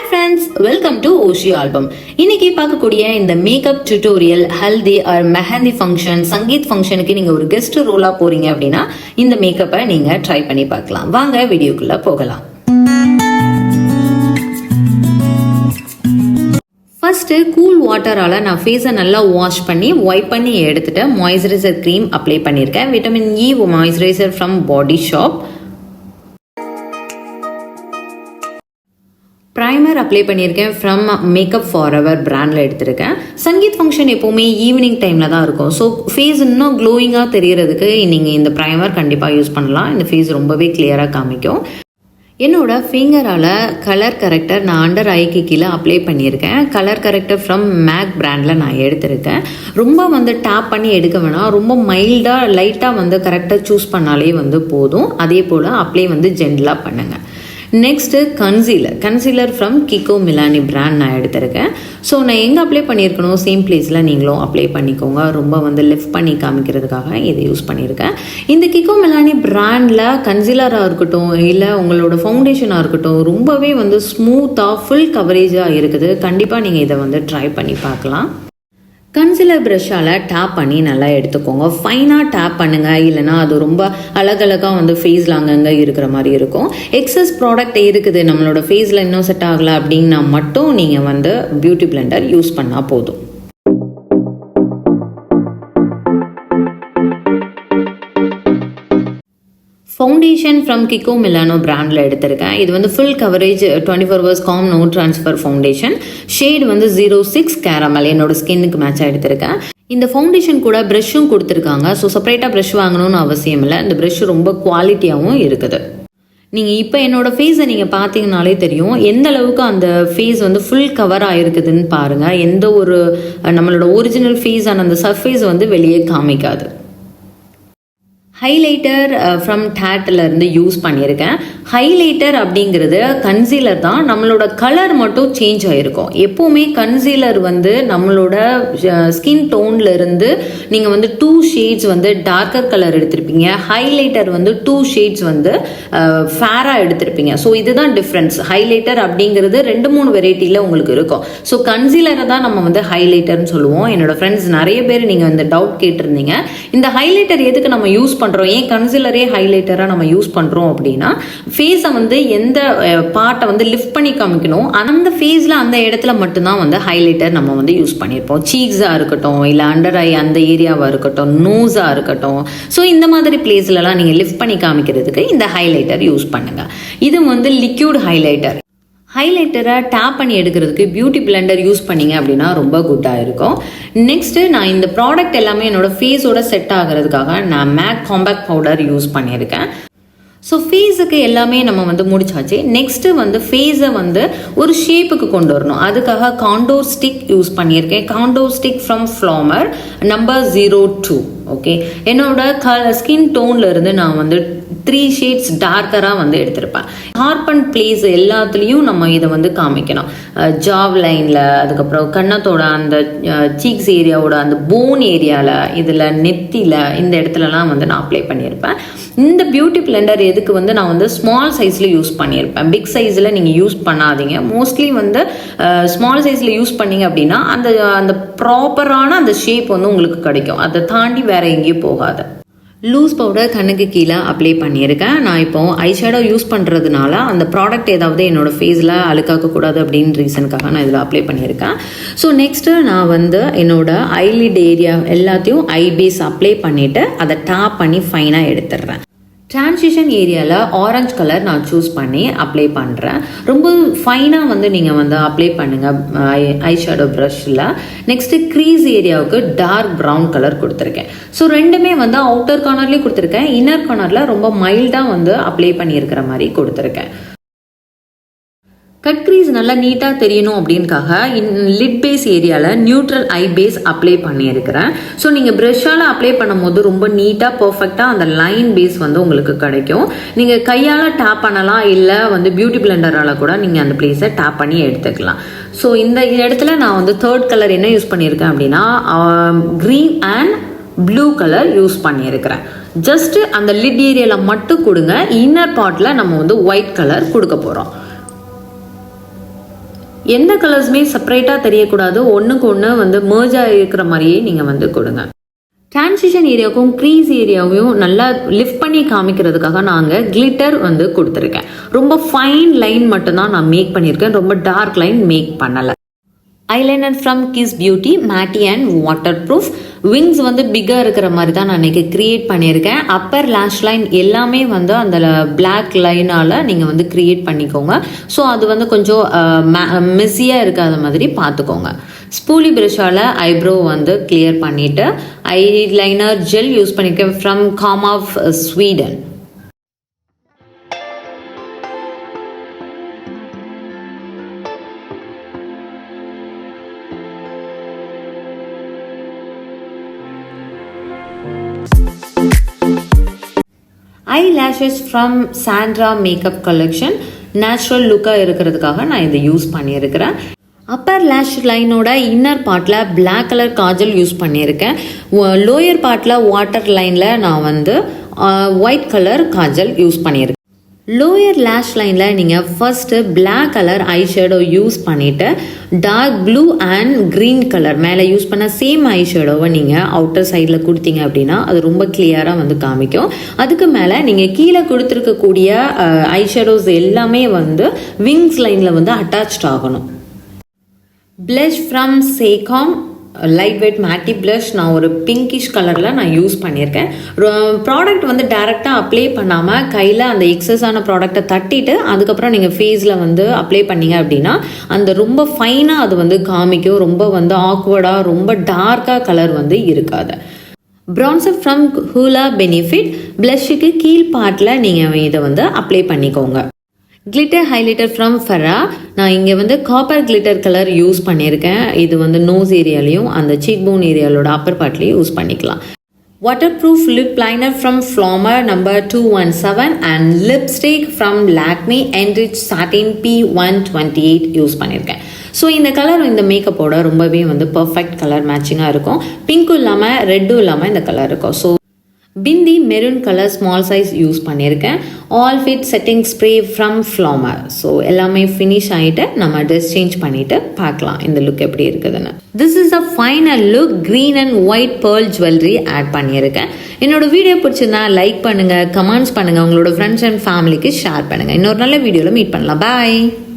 friends, welcome to Oshi Album. இன்னைக்கு பார்க்கக்கூடிய இந்த makeup tutorial haldi or mehndi function, sangeet ஃபங்க்ஷனுக்கு நீங்க ஒரு கெஸ்ட் ரோலா போறீங்க அப்படின்னா இந்த மேக்கப்பை நீங்க ட்ரை பண்ணி பார்க்கலாம். வாங்க வீடியோக்குள்ள போகலாம். ஃபர்ஸ்ட் கூல் வாட்டரால நான் ஃபேஸை நல்லா வாஷ் பண்ணி வைப் பண்ணி எடுத்துட்டு மாய்ஸ்சரைசர் க்ரீம் அப்ளை பண்ணியிருக்கேன். Vitamin E moisturiser from body shop. Primer apply பண்ணியிருக்கேன் ஃப்ரம் மேக்கப் ஃபார் எவர் பிராண்டில் எடுத்திருக்கேன். சங்கீத் ஃபங்க்ஷன் எப்போவுமே ஈவினிங் டைமில் தான் இருக்கும். ஸோ ஃபேஸ் இன்னும் க்ளோயிங்காக தெரியறதுக்கு நீங்கள் இந்த ப்ரைமர் கண்டிப்பாக யூஸ் பண்ணலாம். இந்த ஃபேஸ் ரொம்பவே கிளியராக காமிக்கும். என்னோட ஃபிங்கரால் கலர் கரெக்டர் நான் அண்டர் ஐக்கு கீழே அப்ளை பண்ணியிருக்கேன். கலர் கரெக்டர் ஃப்ரம் மேக் பிராண்டில் நான் எடுத்திருக்கேன். ரொம்ப டேப் பண்ணி எடுக்க வேணாம், ரொம்ப மைல்டாக லைட்டாக கரெக்டாக சூஸ் பண்ணாலே போதும். அதே போல் அப்ளை ஜென்டலாக பண்ணுங்கள். Next concealer from Kiko Milani brand நான் எடுத்திருக்கேன். ஸோ நான் எங்கே அப்ளை பண்ணியிருக்கணும் சேம் பிளேஸில் நீங்களும் அப்ளை பண்ணிக்கோங்க. ரொம்ப லிஃப்ட் பண்ணி காமிக்கிறதுக்காக இதை யூஸ் பண்ணியிருக்கேன். இந்த கிக்கோ மிலானி பிராண்டில் கன்சீலராக இருக்கட்டும் இல்லை உங்களோட ஃபவுண்டேஷனாக இருக்கட்டும் ரொம்பவே ஸ்மூத்தாக ஃபுல் கவரேஜாக இருக்குது. கண்டிப்பாக நீங்கள் இதை ட்ரை பண்ணி பார்க்கலாம். கன்சீலர் ப்ரஷ்ஷால் டேப் பண்ணி நல்லா எடுத்துக்கோங்க. ஃபைனாக டேப் பண்ணுங்கள், இல்லைனா அது ரொம்ப அழகழகாக ஃபேஸில் அங்கங்கே இருக்கிற மாதிரி இருக்கும். எக்ஸஸ் ப்ராடக்ட் இருக்குது நம்மளோட ஃபேஸில் இன்னும் செட் ஆகலை அப்படின்னா மட்டும் நீங்கள் பியூட்டி பிளெண்டர் யூஸ் பண்ணால் போதும். ஃபவுண்டேஷன் ஃப்ரம் கிக்கோ மிலானோ பிராண்டில் எடுத்திருக்கேன். இது full coverage 24 hours calm no transfer foundation. Shade 06 caramel என்னோட ஸ்கின்னுக்கு மேட்சாக எடுத்திருக்கேன். இந்த ஃபவுண்டேஷன் கூட ப்ரஷ்ஷும் கொடுத்துருக்காங்க. ஸோ செப்பரேட்டாக ப்ரஷ் வாங்கணும்னு அவசியம் இல்லை. இந்த ப்ரஷ் ரொம்ப குவாலிட்டியாகவும் இருக்குது. நீங்கள் இப்போ என்னோட ஃபேஸை நீங்கள் பார்த்தீங்கனாலே தெரியும் எந்த அளவுக்கு அந்த ஃபேஸ் ஃபுல் கவர் ஆகிருக்குதுன்னு பாருங்கள். எந்த ஒரு நம்மளோட ஒரிஜினல் ஃபேஸான அந்த சர்ஃபேஸ் வெளியே காமிக்காது. ஹைலைட்டர் ஃப்ரம் டேட்லேருந்து யூஸ் பண்ணியிருக்கேன். ஹைலைட்டர் அப்படிங்கிறது கன்சீலர் தான், நம்மளோட கலர் மட்டும் சேஞ்ச் ஆகிருக்கும். எப்போவுமே கன்சீலர் நம்மளோட ஸ்கின் டோன்ல இருந்து நீங்கள் 2 ஷேட்ஸ் டார்க்கர் கலர் எடுத்திருப்பீங்க. ஹைலைட்டர் 2 ஷேட்ஸ் ஃபேராக எடுத்திருப்பீங்க. ஸோ இதுதான் டிஃப்ரென்ஸ். ஹைலைட்டர் அப்படிங்கிறது 2-3 வெரைட்டியில் உங்களுக்கு இருக்கும். ஸோ கன்சீலரை தான் நம்ம ஹைலைட்டர்னு சொல்லுவோம். என்னோட ஃப்ரெண்ட்ஸ் நிறைய பேர் நீங்கள் டவுட் கேட்டிருந்தீங்க, இந்த ஹைலைட்டர் எதுக்கு நம்ம யூஸ் பண்ணுறோம், ஏன் கன்சீலரே ஹைலைட்டராக நம்ம யூஸ் பண்ணுறோம் அப்படின்னா ஃபேஸை எந்த பார்ட்டை லிஃப்ட் பண்ணி காமிக்கணும் அந்த ஃபேஸில் அந்த இடத்துல மட்டும்தான் ஹைலைட்டர் நம்ம யூஸ் பண்ணியிருப்போம். சீக்ஸாக இருக்கட்டும், இல்லை அண்டர் ஐ அந்த ஏரியாவாக இருக்கட்டும், நோஸாக இருக்கட்டும். ஸோ இந்த மாதிரி பிளேஸ்லலாம் நீங்கள் லிஃப்ட் பண்ணி காமிக்கிறதுக்கு இந்த ஹைலைட்டர் யூஸ் பண்ணுங்கள். இது லிக்யூட் ஹைலைட்டர். ஹைலைட்டரை டேப் பண்ணி எடுக்கிறதுக்கு பியூட்டி பிளெண்டர் யூஸ் பண்ணிங்க அப்படின்னா ரொம்ப குட்டாக இருக்கும். நெக்ஸ்ட்டு நான் இந்த ப்ராடக்ட் எல்லாமே என்னோட ஃபேஸோட செட் ஆகிறதுக்காக நான் மேக் காம்பேக்ட் பவுடர் யூஸ் பண்ணியிருக்கேன். ஸோ ஃபேஸுக்கு எல்லாமே நம்ம முடிச்சாச்சு. நெக்ஸ்ட்டு ஃபேஸை ஒரு ஷேப்புக்கு கொண்டு வரணும். அதுக்காக காண்டோர் ஸ்டிக் யூஸ் பண்ணியிருக்கேன். Contour stick from Flamer number 02. Okay, என்னோட ஸ்கின் டோன்ல இருந்து நான் 3 ஷேட்ஸ் டார்க்கராக எடுத்திருப்பேன். ஹார்பன் பிளேஸ் எல்லாத்துலேயும் நம்ம இதை காமிக்கணும். ஜாவ் லைனில், அதுக்கப்புறம் கன்னத்தோட அந்த சீக்ஸ் ஏரியாவோட அந்த போன் ஏரியாவில், இதில் நெத்தியில், இந்த இடத்துலலாம் நான் அப்ளை பண்ணியிருப்பேன். இந்த பியூட்டி பிளெண்டர் எதுக்கு நான் ஸ்மால் சைஸில் யூஸ் பண்ணியிருப்பேன். பிக் சைஸில் நீங்கள் யூஸ் பண்ணாதீங்க. மோஸ்ட்லி ஸ்மால் சைஸில் யூஸ் பண்ணீங்க அப்படின்னா அந்த ப்ராப்பரான அந்த ஷேப் உங்களுக்கு கிடைக்கும். அதை தாண்டி வேற எங்கேயும் போகாது. லூஸ் பவுடர் கண்ணுக்கு கீழே அப்ளை பண்ணியிருக்கேன். நான் இப்போ ஐஷேடோ யூஸ் பண்ணுறதுனால அந்த ப்ராடக்ட் ஏதாவது என்னோட ஃபேஸில் அழுக்காக்கக்கூடாது அப்படின்னு ரீசனுக்காக நான் இதில் அப்ளை பண்ணியிருக்கேன். ஸோ நெக்ஸ்ட்டு நான் என்னோட ஐலிட் ஏரியா எல்லாத்தையும் ஐ பேஸ் அப்ளை பண்ணிவிட்டு அதை டேப் பண்ணி ஃபைனாக எடுத்துடுறேன். டிரான்சிஷன் ஏரியாவில் ஆரஞ்சு கலர் நான் சூஸ் பண்ணி அப்ளை பண்ணுறேன். ரொம்ப ஃபைனாக நீங்கள் அப்ளை பண்ணுங்கள் ஐஷேடோ ப்ரஷ்ஷில். நெக்ஸ்ட்டு க்ரீஸ் ஏரியாவுக்கு டார்க் ப்ரௌன் கலர் கொடுத்துருக்கேன். ஸோ ரெண்டுமே அவுட்டர் கார்னர்லேயும் கொடுத்துருக்கேன், இன்னர் கார்னரில் ரொம்ப மைல்டாக அப்ளை பண்ணியிருக்கிற மாதிரி கொடுத்துருக்கேன். கட் க்ரீஸ் நல்லா நீட்டாக தெரியணும் அப்படின்காக லிட் பேஸ் ஏரியாவில் நியூட்ரல் ஐ பேஸ் அப்ளை பண்ணியிருக்கிறேன். ஸோ நீங்கள் ப்ரஷ்ஷால் அப்ளை பண்ணும்போது ரொம்ப நீட்டாக பர்ஃபெக்டாக அந்த லைன் பேஸ் உங்களுக்கு கிடைக்கும். நீங்கள் கையால் டேப் பண்ணலாம், இல்லை பியூட்டி பிளெண்டரால் கூட நீங்கள் அந்த பிளேஸை டேப் பண்ணி எடுத்துக்கலாம். ஸோ இந்த இடத்துல நான் 3rd கலர் என்ன யூஸ் பண்ணியிருக்கேன் அப்படின்னா green and blue colour use பண்ணியிருக்கிறேன். ஜஸ்ட்டு அந்த லிட் ஏரியாவில் மட்டும் கொடுங்க. இன்னர் பார்ட்டில் நம்ம ஒயிட் கலர் கொடுக்க போகிறோம். எந்த கலர்ஸுமே செப்பரேட்டாக தெரியக்கூடாது, ஒன்றுக்கு ஒன்று வந்து மேர்ஜாக இருக்கிற மாதிரியே நீங்கள் வந்து கொடுங்க. டிரான்சிஷன் ஏரியாவுக்கும் க்ரீஸ் ஏரியாவையும் நல்லா லிஃப்ட் பண்ணி காமிக்கிறதுக்காக நாங்கள் கிளிட்டர் வந்து கொடுத்துருக்கேன். ரொம்ப ஃபைன் லைன் மட்டும்தான் நான் மேக் பண்ணியிருக்கேன், ரொம்ப டார்க் லைன் மேக் பண்ணலை. Eyeliner from kiss beauty matte and water proof. Wings வந்து பிக்காக இருக்கிற மாதிரி தான் நான் இன்றைக்கி க்ரியேட் பண்ணியிருக்கேன். அப்பர் லேஷ் லைன் எல்லாமே வந்து அந்த பிளாக் லைனால் நீங்கள் வந்து க்ரியேட் பண்ணிக்கோங்க. ஸோ அது வந்து கொஞ்சம் மெஸ்ஸியாக இருக்காத மாதிரி பார்த்துக்கோங்க. ஸ்பூலி ப்ரஷால் ஐப்ரோ வந்து கிளியர் பண்ணிவிட்டு ஐலைனர் ஜெல் யூஸ் பண்ணியிருக்கேன் from calm of Sweden. Eyelashes from Sandra makeup collection. Natural லுக்காக இருக்கிறதுக்காக நான் இதை யூஸ் பண்ணியிருக்கிறேன். அப்பர் லேஷ் லைனோட இன்னர் பார்ட்டில் பிளாக் கலர் காஜல் யூஸ் பண்ணியிருக்கேன். லோயர் பார்ட்டில் வாட்டர் லைனில் நான் வந்து ஒயிட் கலர் காஜல் யூஸ் பண்ணியிருக்கேன். லோயர் லேஷ் லைனில் நீங்கள் first black colour eye shadow use பண்ணிவிட்டு dark blue and green colour மேலே யூஸ் பண்ண சேம் ஐ ஷேடோவை நீங்கள் அவுட்டர் சைடில் கொடுத்தீங்க அப்படின்னா அது ரொம்ப கிளியராக வந்து காமிக்கும். அதுக்கு மேலே நீங்கள் கீழே கொடுத்துருக்கக்கூடிய ஐ ஷேடோஸ் எல்லாமே வந்து விங்ஸ் லைனில் வந்து அட்டாச்ட் ஆகணும். ப்ளஷ் ஃப்ரம் சேகாம் லைட் வெயிட் மேட்டி ப்ளஷ் நான் ஒரு பிங்கிஷ் கலரில் நான் யூஸ் பண்ணியிருக்கேன். ப்ராடக்ட் வந்து டைரெக்டாக அப்ளை பண்ணாமல் கையில் அந்த எக்ஸஸான ப்ராடக்டை தட்டிட்டு அதுக்கப்புறம் நீங்கள் ஃபேஸில் வந்து அப்ளை பண்ணீங்க அப்படின்னா அந்த ரொம்ப ஃபைனாக அது வந்து காமிக்கும். ரொம்ப வந்து ஆக்வர்டாக ரொம்ப டார்க்காக கலர் வந்து இருக்காது. Bronzer from Hoola Benefit. ப்ளஷ்ஷுக்கு கீழ் பார்ட்டில் நீங்கள் இதை வந்து அப்ளை பண்ணிக்கோங்க. Glitter highlighter from Fera. நான் இங்கே வந்து காப்பர் கிளிட்டர் கலர் யூஸ் பண்ணியிருக்கேன். இது வந்து நோஸ் ஏரியாலையும் அந்த சீக் போன் ஏரியாலோட அப்பர் பார்ட்லேயும் யூஸ் பண்ணிக்கலாம். Waterproof lip liner from Flamer number 217 and lipstick from Lakme enrich satin P128 use பண்ணியிருக்கேன். ஸோ இந்த கலர் இந்த மேக்கப்போட ரொம்பவே வந்து பர்ஃபெக்ட் கலர் மேட்சிங்காக இருக்கும். பிங்க்கும் இல்லாமல் ரெட்டும் இல்லாமல் இந்த கலர் இருக்கும். So bindi maroon colour small size use பண்ணியிருக்கேன். All fit setting spray from Flamer. So எல்லாமே ஃபினிஷ் ஆகிட்டு நம்ம ட்ரெஸ் சேஞ்ச் பண்ணிவிட்டு பார்க்கலாம் இந்த லுக் எப்படி இருக்குதுன்னு. This is a final look. Green and white pearl jewellery add பண்ணியிருக்கேன். என்னோட வீடியோ பிடிச்சிருந்தா லைக் பண்ணுங்கள், கமெண்ட்ஸ் பண்ணுங்கள், உங்களோட ஃப்ரெண்ட்ஸ் அண்ட் ஃபேமிலிக்கு ஷேர் பண்ணுங்கள். இன்னொரு நல்ல வீடியோவில் மீட் பண்ணலாம். பாய்.